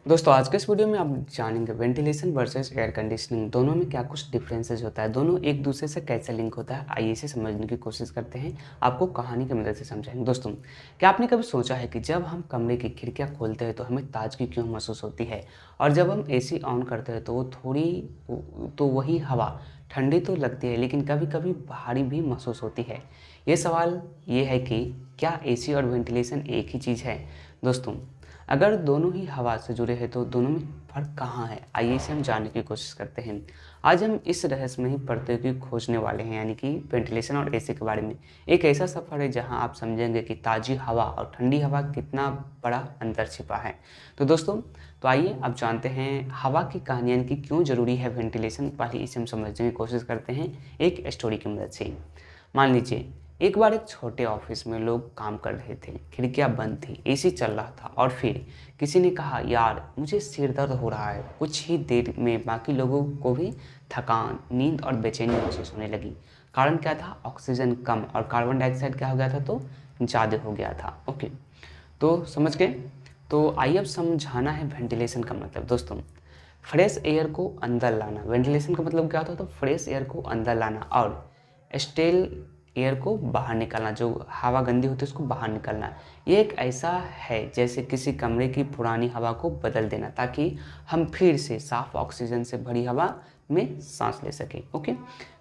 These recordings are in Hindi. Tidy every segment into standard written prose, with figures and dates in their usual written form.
दोस्तों आज के इस वीडियो में आप जानेंगे वेंटिलेशन वर्सेस एयर कंडीशनिंग दोनों में क्या कुछ डिफरेंसेस होता है, दोनों एक दूसरे से कैसे लिंक होता है। आइए इसे समझने की कोशिश करते हैं, आपको कहानी की मदद से समझाएंगे। दोस्तों क्या आपने कभी सोचा है कि जब हम कमरे की खिड़कियां खोलते हैं तो हमें ताजगी क्यों महसूस होती है, और जब हम एसी ऑन करते हैं तो वही हवा ठंडी तो लगती है लेकिन कभी कभी भारी भी महसूस होती है। ये सवाल ये है कि क्या एसी और वेंटिलेशन एक ही चीज़ है। दोस्तों अगर दोनों ही हवा से जुड़े हैं तो दोनों में फ़र्क कहाँ है, आइए इसे हम जानने की कोशिश करते हैं। आज हम इस रहस्यमयी परतों की खोजने वाले हैं, यानी कि वेंटिलेशन और एसी के बारे में। एक ऐसा सफ़र है जहां आप समझेंगे कि ताज़ी हवा और ठंडी हवा कितना बड़ा अंतर छिपा है। तो दोस्तों आइए अब जानते हैं हवा की कहानी, यानी कि क्यों ज़रूरी है वेंटिलेशन। पहले इसे हम समझने की कोशिश करते हैं एक स्टोरी की मदद से। मान लीजिए एक बार एक छोटे ऑफिस में लोग काम कर रहे थे, खिड़कियां बंद थी, एसी चल रहा था और फिर किसी ने कहा, यार मुझे सिर दर्द हो रहा है। कुछ ही देर में बाकी लोगों को भी थकान, नींद और बेचैनी महसूस होने लगी। कारण क्या था? ऑक्सीजन कम और कार्बन डाइऑक्साइड क्या हो गया था, तो ज़्यादा हो गया था। ओके, तो समझ गए। तो आइए अब समझाना है वेंटिलेशन का मतलब। दोस्तों फ्रेश एयर को अंदर लाना, वेंटिलेशन का मतलब क्या होता है, तो फ्रेश एयर को अंदर लाना और स्टेल एयर को बाहर निकालना, जो हवा गंदी होती है उसको बाहर निकालना। ये एक ऐसा है जैसे किसी कमरे की पुरानी हवा को बदल देना ताकि हम फिर से साफ ऑक्सीजन से भरी हवा में सांस ले सकें। ओके,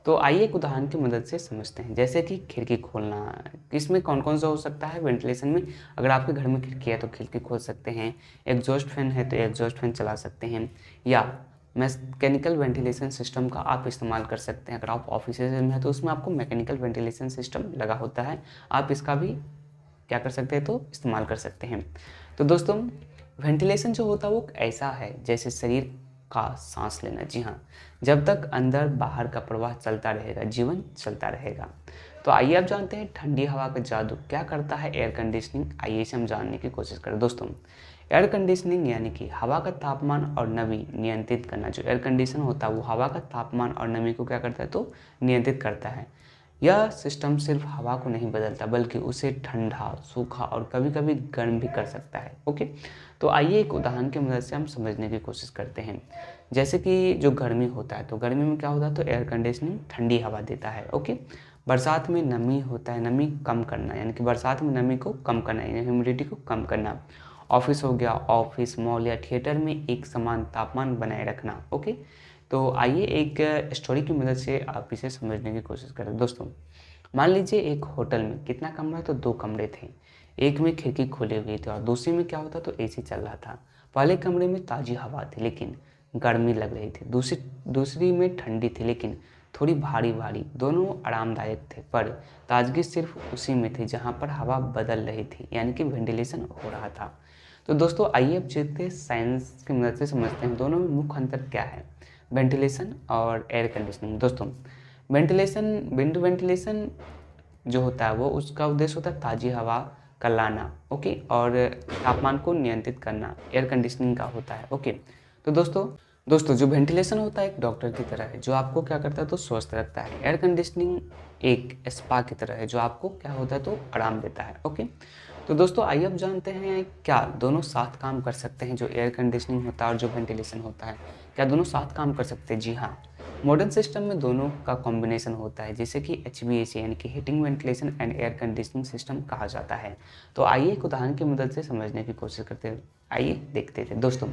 तो आइए एक उदाहरण की मदद से समझते हैं, जैसे कि खिड़की खोलना। इसमें कौन कौन सा हो सकता है वेंटिलेशन में? अगर आपके घर में खिड़की है तो खिड़की खोल सकते हैं, एग्जॉस्ट फैन है तो एग्जॉस्ट फैन चला सकते हैं, या मैकेनिकल वेंटिलेशन सिस्टम का आप इस्तेमाल कर सकते हैं। अगर आप ऑफिस में है तो उसमें आपको मैकेनिकल वेंटिलेशन सिस्टम लगा होता है, आप इसका भी क्या कर सकते हैं, तो इस्तेमाल कर सकते हैं। तो दोस्तों वेंटिलेशन जो होता है वो ऐसा है जैसे शरीर का सांस लेना। जी हाँ, जब तक अंदर बाहर का प्रवाह चलता रहेगा जीवन चलता रहेगा। तो आइए अब जानते हैं ठंडी हवा का जादू क्या करता है एयर कंडीशनिंग। आइए इसे हम जानने की कोशिश करें। दोस्तों एयर कंडीशनिंग यानी कि हवा का तापमान और नमी नियंत्रित करना। जो एयर कंडीशन होता है वो हवा का तापमान और नमी को क्या करता है, तो नियंत्रित करता है। यह सिस्टम सिर्फ हवा को नहीं बदलता बल्कि उसे ठंडा, सूखा और कभी कभी गर्म भी कर सकता है। ओके, तो आइए एक उदाहरण की मदद से हम समझने की कोशिश करते हैं। जैसे कि जो गर्मी होता है तो गर्मी में क्या होता है, तो एयर कंडीशनिंग ठंडी हवा देता है। ओके, बरसात में नमी होता है, नमी कम करना, यानी कि बरसात में नमी को कम करना, यानी ह्यूमिडिटी को कम करना। ऑफिस हो गया, ऑफिस, मॉल या थिएटर में एक समान तापमान बनाए रखना। ओके, तो आइए एक स्टोरी की मदद से आप इसे समझने की कोशिश करें। दोस्तों मान लीजिए एक होटल में कितना कमरा, तो 2 कमरे थे। एक में खिड़की खोली हुई थी और दूसरे में क्या होता, तो एसी चल रहा था। पहले कमरे में ताज़ी हवा थी लेकिन गर्मी लग रही थी, दूसरी में ठंडी थी लेकिन थोड़ी भारी भारी। दोनों आरामदायक थे पर ताजगी सिर्फ उसी में थी जहाँ पर हवा बदल रही थी, यानी कि वेंटिलेशन हो रहा था। तो दोस्तों आइए अब चलते साइंस की मदद से समझते हैं दोनों में मुख्य अंतर क्या है, वेंटिलेशन और एयर कंडीशनिंग। दोस्तों वेंटिलेशन जो होता है वो उसका उद्देश्य होता है ताज़ी हवा का लाना। ओके, और तापमान को नियंत्रित करना एयर कंडीशनिंग का होता है। ओके, तो दोस्तों जो वेंटिलेशन होता है एक डॉक्टर की तरह है जो आपको क्या करता है, तो स्वस्थ रखता है। एयर कंडीशनिंग एक स्पा की तरह है जो आपको क्या होता है, तो आराम देता है। ओके, तो दोस्तों आइए अब जानते हैं क्या दोनों साथ काम कर सकते हैं। जो एयर कंडीशनिंग होता है और जो वेंटिलेशन होता है, क्या दोनों साथ काम कर सकते हैं? जी हाँ, मॉडर्न सिस्टम में दोनों का कॉम्बिनेशन होता है जिसे कि HVAC यानी कि heating ventilation and air conditioning system कहा जाता है। तो आइए एक उदाहरण की मदद से समझने की कोशिश करते हैं। आइए देखते थे। दोस्तों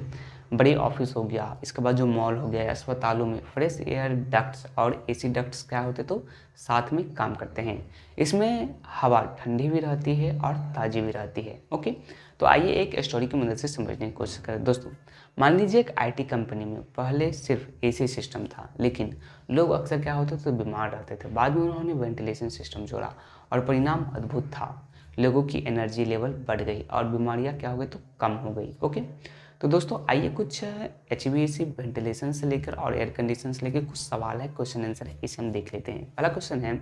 बड़े ऑफिस हो गया, इसके बाद जो मॉल हो गया, अस्पतालों में फ्रेश एयर डक्ट्स और एसी डक्ट्स क्या होते, तो साथ में काम करते हैं। इसमें हवा ठंडी भी रहती है और ताज़ी भी रहती है। ओके, तो आइए एक स्टोरी की मदद से समझने की कोशिश करें। दोस्तों मान लीजिए एक IT कंपनी में पहले सिर्फ एसी सिस्टम था लेकिन लोग अक्सर क्या होते थे, बीमार रहते थे। बाद में उन्होंने वेंटिलेशन सिस्टम जोड़ा और परिणाम अद्भुत था। लोगों की एनर्जी लेवल बढ़ गई और बीमारियां क्या हो गई, तो कम हो गई। ओके, तो दोस्तों आइए कुछ HVAC वेंटिलेशन से लेकर और एयर कंडीशन से लेकर कुछ सवाल है, क्वेश्चन आंसर है, इसे हम देख लेते हैं। पहला क्वेश्चन है,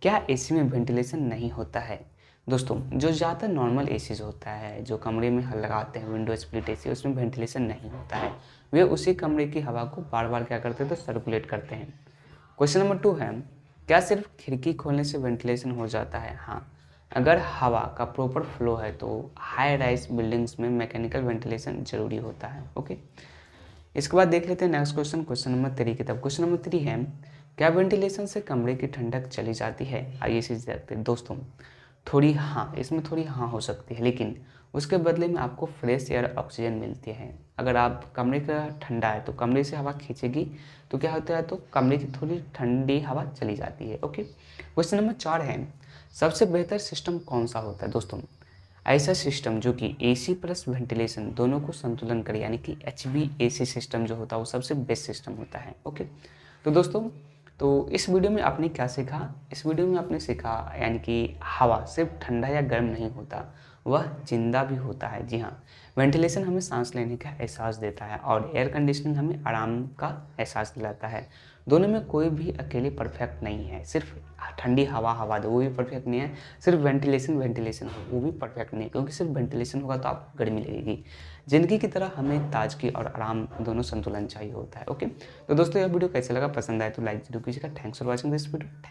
क्या एसी में वेंटिलेशन नहीं होता है? दोस्तों जो ज़्यादातर नॉर्मल एसीज होता है जो कमरे में लगाते हैं, विंडो स्प्लिट एसी, उसमें वेंटिलेशन नहीं होता है। वे उसी कमरे की हवा को बार बार क्या करते हैं, तो सर्कुलेट करते हैं। क्वेश्चन नंबर 2 है, क्या सिर्फ खिड़की खोलने से वेंटिलेशन हो जाता है? हाँ, अगर हवा का प्रॉपर फ्लो है तो हाई राइज बिल्डिंग्स में मैकेनिकल वेंटिलेशन जरूरी होता है। ओके, इसके बाद देख लेते हैं नेक्स्ट क्वेश्चन, क्वेश्चन नंबर 3 की तरफ। क्वेश्चन नंबर 3 है, क्या वेंटिलेशन से कमरे की ठंडक चली जाती है? आइए इसे देखते हैं दोस्तों। थोड़ी हाँ, इसमें थोड़ी हाँ हो सकती है, लेकिन उसके बदले में आपको फ्रेश एयर ऑक्सीजन मिलती है। अगर आप कमरे का ठंडा है तो कमरे से हवा खींचेगी तो क्या होता है, तो कमरे की थोड़ी ठंडी हवा चली जाती है। ओके, क्वेश्चन नंबर 4 है, सबसे बेहतर सिस्टम कौन सा होता है? दोस्तों, ऐसा सिस्टम जो कि एसी प्लस वेंटिलेशन दोनों को संतुलन करे, यानी कि HVAC सिस्टम जो होता है वो सबसे बेस्ट सिस्टम होता है। ओके, तो दोस्तों, तो इस वीडियो में आपने क्या सीखा? इस वीडियो में आपने सीखा यानी कि हवा सिर्फ ठंडा या गर्म नहीं होता, वह जिंदा भी होता है। जी हाँ, वेंटिलेशन हमें सांस लेने का एहसास देता है और एयर कंडीशनिंग हमें आराम का एहसास दिलाता है। दोनों में कोई भी अकेले परफेक्ट नहीं है। सिर्फ ठंडी हवा हवा दो वो भी परफेक्ट नहीं है, सिर्फ वेंटिलेशन वेंटिलेशन हो वो भी परफेक्ट नहीं है, क्योंकि सिर्फ वेंटिलेशन होगा तो आपको गर्मी लगेगी। ज़िंदगी की तरह हमें ताजगी और आराम दोनों संतुलन चाहिए होता है। ओके, तो दोस्तों यह वीडियो कैसे लगा? पसंद आए तो लाइक जरूर कीजिएगा। Thanks for watching this video.